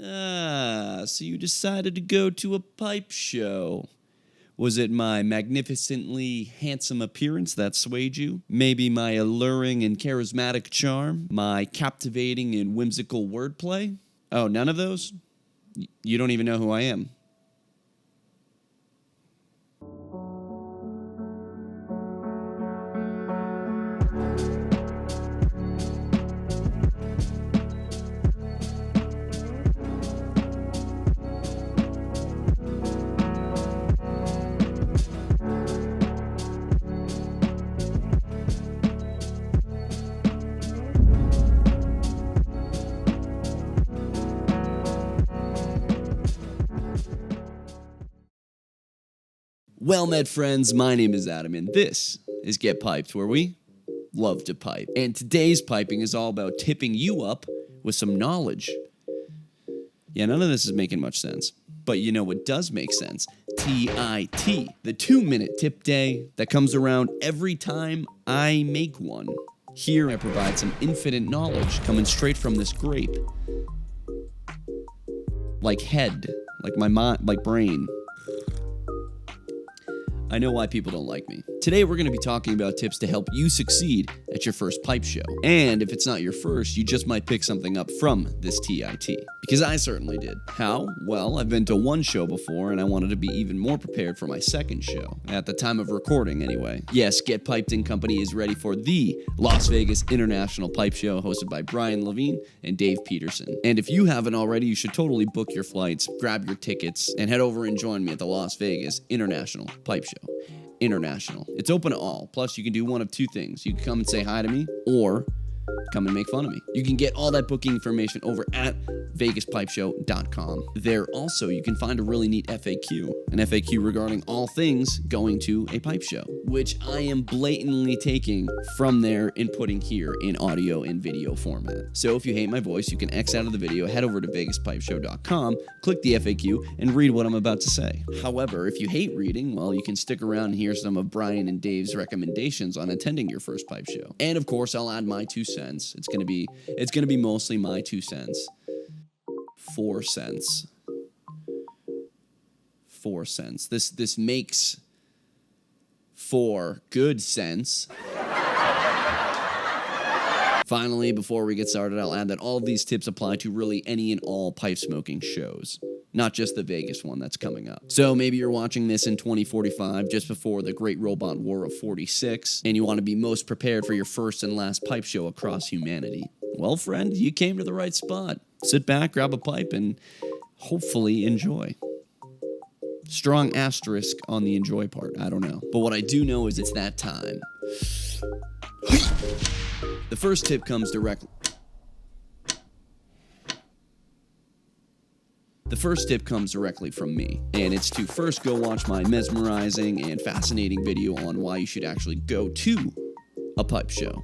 Ah, so you decided to go to a pipe show. Was it my magnificently handsome appearance that swayed you? Maybe my alluring and charismatic charm? My captivating and whimsical wordplay? Oh, none of those? You don't even know who I am. Well met friends, my name is Adam and this is Get Piped, where we love to pipe. And today's piping is all about tipping you up with some knowledge. Yeah, none of this is making much sense. But you know what does make sense? TIT, the 2-minute tip day that comes around every time I make one. Here I provide some infinite knowledge coming straight from this grape. Like head, like my mind, like brain. I know why people don't like me. Today we're going to be talking about tips to help you succeed at your first pipe show. And if it's not your first, you just might pick something up from this TIT. Because I certainly did. How? Well, I've been to one show before and I wanted to be even more prepared for my second show. At the time of recording, anyway. Yes, Get Piped & Company is ready for the Las Vegas International Pipe Show hosted by Brian Levine and Dave Peterson. And if you haven't already, you should totally book your flights, grab your tickets, and head over and join me at the Las Vegas International Pipe Show. International. It's open to all. Plus, you can do one of two things. You can come and say hi to me, or come and make fun of me. You can get all that booking information over at vegaspipeshow.com. There also, you can find a really neat FAQ, an FAQ regarding all things going to a pipe show, which I am blatantly taking from there and putting here in audio and video format. So if you hate my voice, you can X out of the video, head over to vegaspipeshow.com, click the FAQ, and read what I'm about to say. However, if you hate reading, well, you can stick around and hear some of Brian and Dave's recommendations on attending your first pipe show. And of course, I'll add my 2 cents. It's gonna be mostly my 2 cents. 4 cents. 4 cents. This makes 4 good cents. Finally, before we get started, I'll add that all of these tips apply to really any and all pipe smoking shows, not just the Vegas one that's coming up. So maybe you're watching this in 2045, just before the Great Robot War of 46, and you want to be most prepared for your first and last pipe show across humanity. Well, friend, you came to the right spot. Sit back, grab a pipe, and hopefully enjoy. Strong asterisk on the enjoy part, I don't know. But what I do know is it's that time. The first tip comes directly. The first tip comes directly from me, and it's to first go watch my mesmerizing and fascinating video on why you should actually go to a pipe show.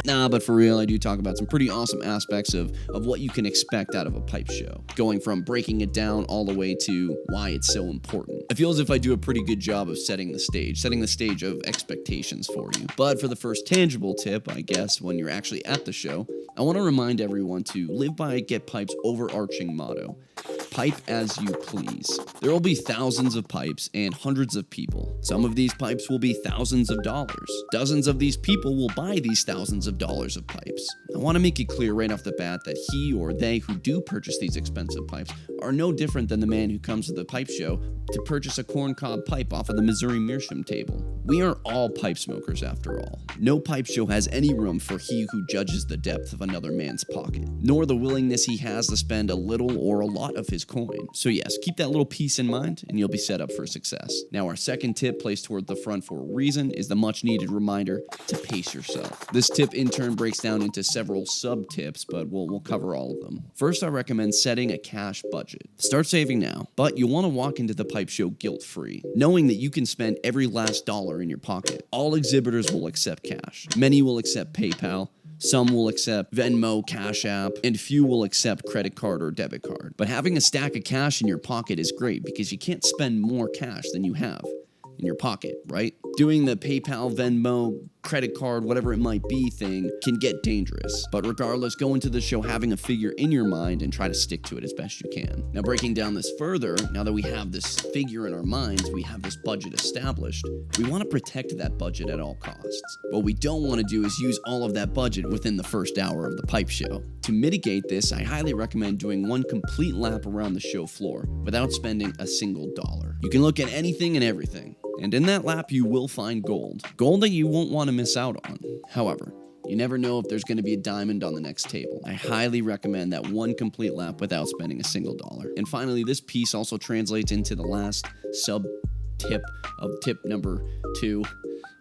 Nah, but for real, I do talk about some pretty awesome aspects of what you can expect out of a pipe show, going from breaking it down all the way to why it's so important. I feel as if I do a pretty good job of setting the stage of expectations for you. But for the first tangible tip, I guess, when you're actually at the show, I want to remind everyone to live by Get Piped's overarching motto: pipe as you please. There will be thousands of pipes and hundreds of people. Some of these pipes will be thousands of dollars. Dozens of these people will buy these thousands of dollars of pipes. I want to make it clear right off the bat that he or they who do purchase these expensive pipes are no different than the man who comes to the pipe show to purchase a corncob pipe off of the Missouri Meerschaum table. We are all pipe smokers after all. No pipe show has any room for he who judges the depth of another man's pocket, nor the willingness he has to spend a little or a lot of his coin. So yes, keep that little piece in mind and you'll be set up for success. Now our second tip, placed toward the front for a reason, is the much needed reminder to pace yourself. This tip in turn breaks down into several sub-tips, but we'll cover all of them. First, I recommend setting a cash budget. Start saving now, but you want to walk into the pipe show guilt-free, knowing that you can spend every last dollar in your pocket. All exhibitors will accept cash. Many will accept PayPal. Some will accept Venmo, Cash App, and few will accept credit card or debit card. But having a stack of cash in your pocket is great because you can't spend more cash than you have in your pocket, right? Doing the PayPal, Venmo, credit card, whatever it might be thing can get dangerous. But regardless, go into the show having a figure in your mind and try to stick to it as best you can. Now, breaking down this further, now that we have this figure in our minds, we have this budget established, we want to protect that budget at all costs. What we don't want to do is use all of that budget within the first hour of the pipe show. To mitigate this, I highly recommend doing one complete lap around the show floor without spending a single dollar. You can look at anything and everything, and in that lap you will find gold. Gold that you won't want to miss out on. However, you never know if there's going to be a diamond on the next table. I highly recommend that one complete lap without spending a single dollar. And finally, this piece also translates into the last sub-tip of tip number 2.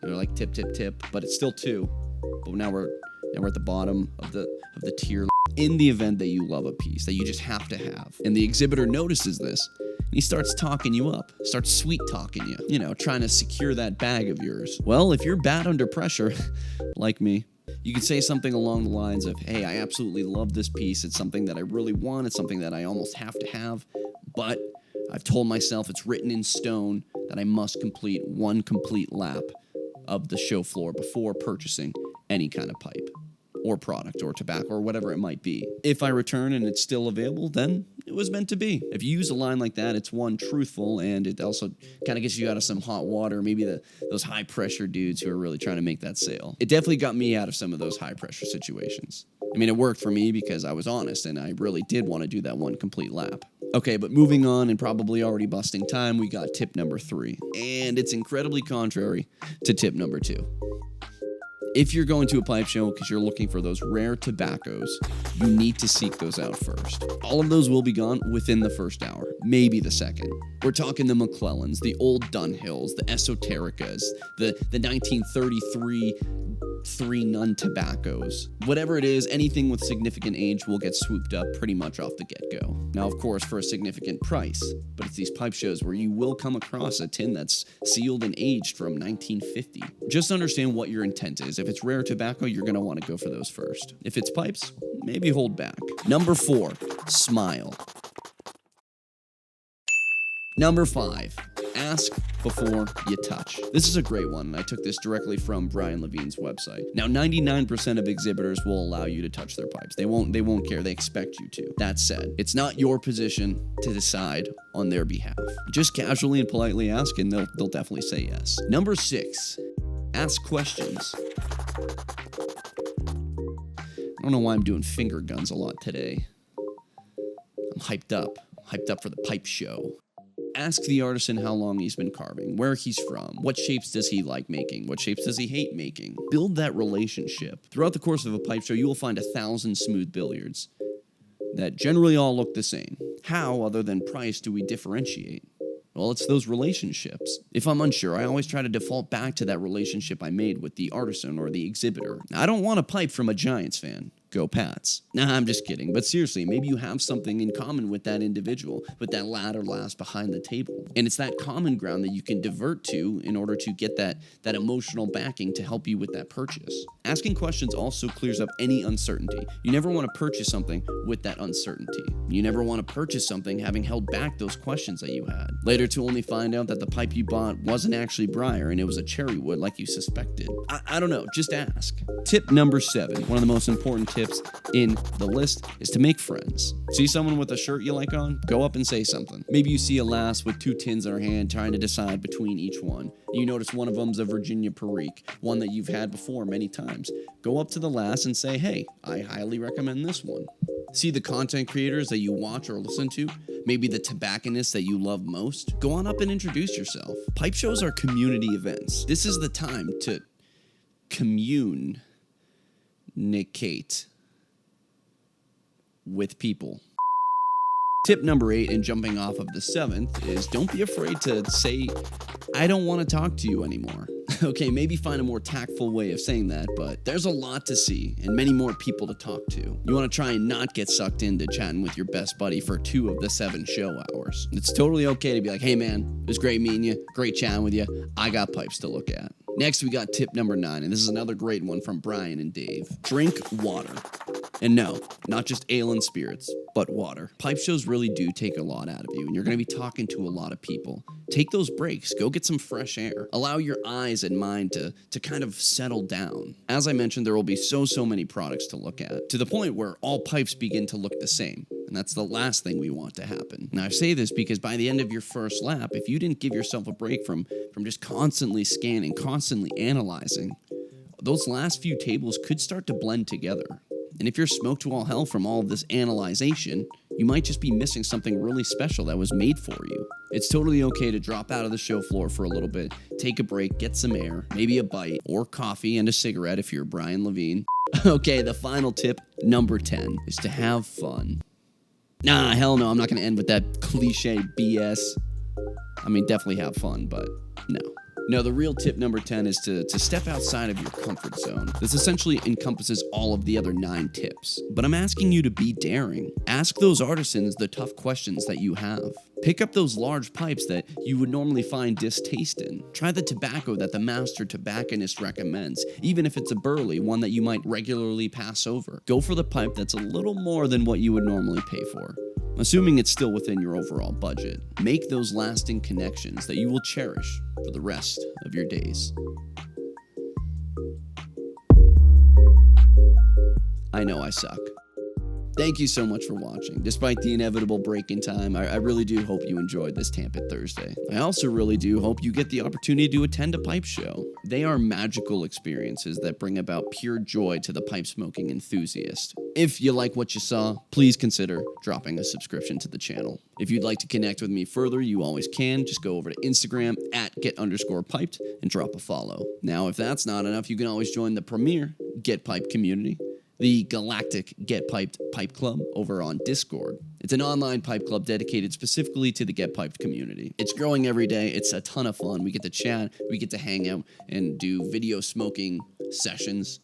Like tip, tip, tip, but it's still 2. But now we're at the bottom of the tier. In the event that you love a piece that you just have to have, and the exhibitor notices this, and he starts talking you up, starts sweet talking you, trying to secure that bag of yours. Well, if you're bad under pressure, like me, you could say something along the lines of, hey, I absolutely love this piece. It's something that I really want. It's something that I almost have to have, but I've told myself it's written in stone that I must complete one complete lap of the show floor before purchasing any kind of pipe or product or tobacco or whatever it might be. If I return and it's still available, then it was meant to be. If you use a line like that, it's one, truthful, and it also kind of gets you out of some hot water, maybe those high pressure dudes who are really trying to make that sale. It definitely got me out of some of those high pressure situations. I mean, it worked for me because I was honest and I really did want to do that one complete lap. Okay, but moving on and probably already busting time, we got tip number 3. And it's incredibly contrary to tip number 2. If you're going to a pipe show because you're looking for those rare tobaccos, you need to seek those out first. All of those will be gone within the first hour, maybe the second. We're talking the McClellans, the old Dunhills, the Esotericas, the 1933 3 Nun tobaccos. Whatever it is, anything with significant age will get swooped up pretty much off the get-go. Now, of course, for a significant price, but it's these pipe shows where you will come across a tin that's sealed and aged from 1950. Just understand what your intent is. If it's rare tobacco, you're going to want to go for those first. If it's pipes, maybe hold back. Number 4, smile. Number 5, ask before you touch. This is a great one, and I took this directly from Brian Levine's website. Now, 99% of exhibitors will allow you to touch their pipes. They won't care. They expect you to. That said, it's not your position to decide on their behalf. Just casually and politely ask, and they'll definitely say yes. Number 6, ask questions. I don't know why I'm doing finger guns a lot today. I'm hyped up for the pipe show. Ask the artisan how long he's been carving, where he's from, what shapes does he like making, what shapes does he hate making. Build that relationship. Throughout the course of a pipe show, you will find 1,000 smooth billiards that generally all look the same. How, other than price, do we differentiate? Well, it's those relationships. If I'm unsure, I always try to default back to that relationship I made with the artisan or the exhibitor. I don't want a pipe from a Giants fan. Go Pats. Nah, I'm just kidding. But seriously, maybe you have something in common with that individual, with that lad or lass behind the table. And it's that common ground that you can divert to in order to get that emotional backing to help you with that purchase. Asking questions also clears up any uncertainty. You never want to purchase something with that uncertainty. You never want to purchase something having held back those questions that you had. Later to only find out that the pipe you bought wasn't actually briar and it was a cherry wood like you suspected. I don't know, just ask. Tip number 7, one of the most important tips in the list, is to make friends. See someone with a shirt you like on? Go up and say something. Maybe you see a lass with 2 tins in her hand trying to decide between each one. You notice one of them's a Virginia Perique, one that you've had before many times. Go up to the lass and say, hey, I highly recommend this one. See the content creators that you watch or listen to, maybe the tobacconists that you love most. Go on up and introduce yourself. Pipe shows are community events. This is the time to communicate with people. Tip number 8, and jumping off of the 7th, is don't be afraid to say, I don't want to talk to you anymore. Okay, maybe find a more tactful way of saying that, but there's a lot to see and many more people to talk to. You want to try and not get sucked into chatting with your best buddy for 2 of the 7 show hours. It's totally okay to be like, hey man, it was great meeting you, great chatting with you, I got pipes to look at. Next, we got tip number 9, and this is another great one from Brian and Dave. Drink water. And no, not just ale and spirits, but water. Pipe shows really do take a lot out of you, and you're going to be talking to a lot of people. Take those breaks. Go get some fresh air. Allow your eyes and mind to kind of settle down. As I mentioned, there will be so many products to look at, to the point where all pipes begin to look the same. And that's the last thing we want to happen. Now, I say this because by the end of your first lap, if you didn't give yourself a break from just constantly scanning, constantly analyzing, those last few tables could start to blend together. And if you're smoked to all hell from all of this analyzation, you might just be missing something really special that was made for you. It's totally okay to drop out of the show floor for a little bit, take a break, get some air, maybe a bite, or coffee and a cigarette if you're Brian Levine. Okay, the final tip, number 10, is to have fun. Nah, hell no, I'm not going to end with that cliche BS. I mean, definitely have fun, but no. No, the real tip number 10 is to step outside of your comfort zone. This essentially encompasses all of the other 9 tips. But I'm asking you to be daring. Ask those artisans the tough questions that you have. Pick up those large pipes that you would normally find distaste in. Try the tobacco that the master tobacconist recommends, even if it's a burley, one that you might regularly pass over. Go for the pipe that's a little more than what you would normally pay for, assuming it's still within your overall budget. Make those lasting connections that you will cherish for the rest of your days. I know I suck. Thank you so much for watching. Despite the inevitable break in time, I really do hope you enjoyed this Tamp It Thursday. I also really do hope you get the opportunity to attend a pipe show. They are magical experiences that bring about pure joy to the pipe smoking enthusiast. If you like what you saw, please consider dropping a subscription to the channel. If you'd like to connect with me further, you always can. Just go over to Instagram at @get_piped and drop a follow. Now, if that's not enough, you can always join the premier Get Piped community, the Galactic Get Piped Pipe Club over on Discord. It's an online pipe club dedicated specifically to the Get Piped community. It's growing every day. It's a ton of fun. We get to chat, we get to hang out and do video smoking sessions,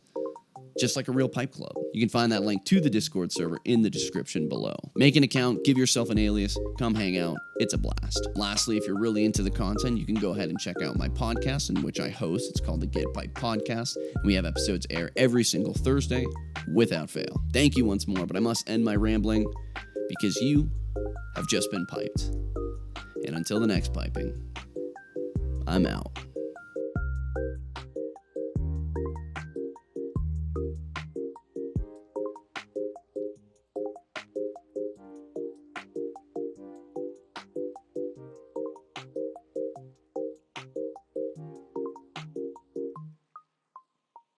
just like a real pipe club. You can find that link to the Discord server in the description below. Make an account, give yourself an alias, come hang out. It's a blast. Lastly, if you're really into the content, you can go ahead and check out my podcast in which I host. It's called the Get Pipe Podcast. We have episodes air every single Thursday without fail. Thank you once more, but I must end my rambling because you have just been piped. And until the next piping, I'm out.